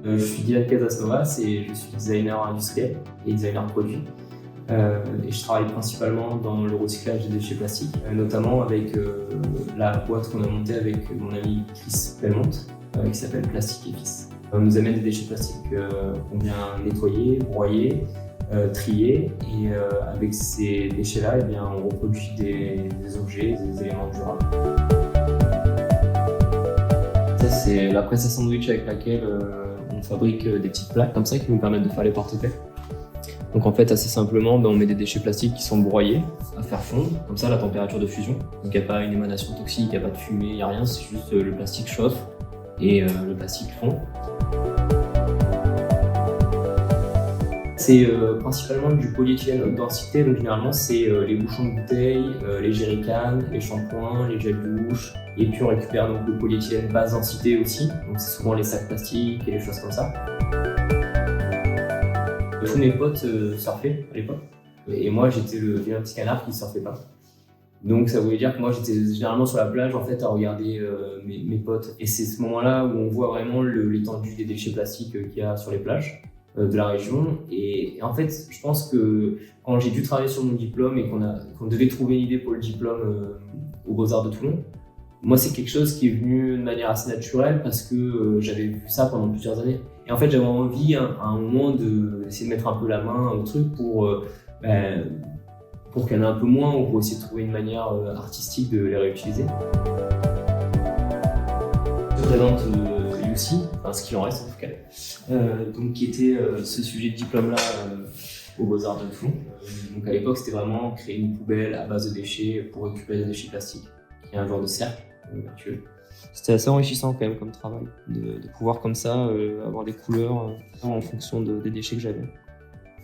Je suis Dylan Casasnovas et je suis designer industriel et designer produit. Et je travaille principalement dans le recyclage des déchets plastiques, notamment avec la boîte qu'on a montée avec mon ami Chris Belmont, qui s'appelle Plastique et Fils. On nous amène des déchets plastiques qu'on vient nettoyer, broyer, trier, et avec ces déchets-là, eh bien, on reproduit des objets, des éléments durables. Ça, c'est la presse à sandwich avec laquelle on fabrique des petites plaques comme ça qui nous permettent de faire les porte-clés. Donc en fait, assez simplement, on met des déchets plastiques qui sont broyés à faire fondre, comme ça à la température de fusion. Donc il n'y a pas une émanation toxique, il n'y a pas de fumée, il n'y a rien, c'est juste le plastique chauffe et le plastique fond. C'est principalement du polyéthylène haute densité, donc généralement c'est les bouchons de bouteilles, les jerrycans, les shampoings, les gels douche, et puis on récupère donc le polyéthylène basse densité aussi, donc c'est souvent les sacs plastiques et les choses comme ça. Tous mes potes surfaient à l'époque, et moi j'étais le vilain petit canard qui surfait pas. Donc ça voulait dire que moi j'étais généralement sur la plage en fait à regarder mes potes, et c'est ce moment-là où on voit vraiment l'étendue des déchets plastiques qu'il y a sur les plages de la région. Et en fait, je pense que quand j'ai dû travailler sur mon diplôme et qu'on devait trouver une idée pour le diplôme aux Beaux-Arts de Toulon, moi c'est quelque chose qui est venu de manière assez naturelle parce que j'avais vu ça pendant plusieurs années. Et en fait, j'avais envie à un moment d'essayer de mettre un peu la main au truc pour qu'il y en ait un peu moins, ou pour essayer de trouver une manière artistique de les réutiliser. Je présente UC, enfin ce qu'il en reste en tout cas, donc qui était ce sujet de diplôme-là aux Beaux-Arts de Toulon. Donc à l'époque, c'était vraiment créer une poubelle à base de déchets pour récupérer des déchets plastiques, qui est un genre de cercle virtuel. C'était assez enrichissant quand même comme travail, de pouvoir comme ça avoir des couleurs en fonction des déchets que j'avais.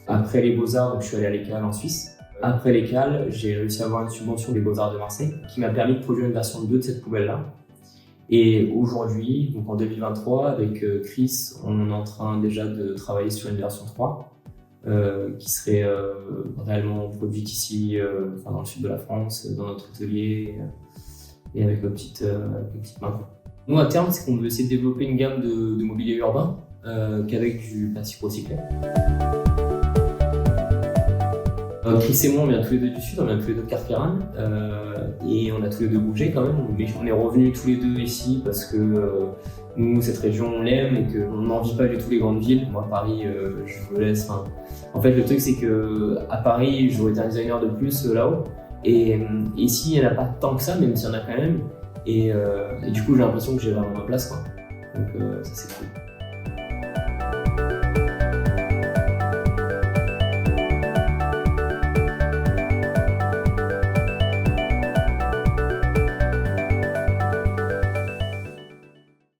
Après les Beaux-Arts, donc, je suis allé à l'ECAL en Suisse. Après l'ECAL, j'ai réussi à avoir une subvention des Beaux-Arts de Marseille qui m'a permis de produire une version 2 de cette poubelle-là. Et aujourd'hui, donc en 2023, avec Chris, on est en train déjà de travailler sur une version 3 qui serait réellement produite ici, dans le sud de la France, dans notre atelier et avec nos petites mains. Nous, à terme, c'est qu'on veut essayer de développer une gamme de mobilier urbain qu'avec du plastique recyclé. Chris et moi, on vient tous les deux du sud, on vient tous les deux de Carqueiranne, et on a tous les deux bougé quand même, mais on est revenus tous les deux ici parce que nous, cette région, on l'aime et qu'on n'en vit pas du tout les grandes villes. Moi, Paris, je me laisse. En fait, le truc, c'est qu'à Paris, j'aurais été un designer de plus là-haut, et ici, il n'y en a pas tant que ça, même s'il y en a quand même, et du coup, j'ai l'impression que j'ai vraiment ma place, quoi. Donc, ça, c'est cool.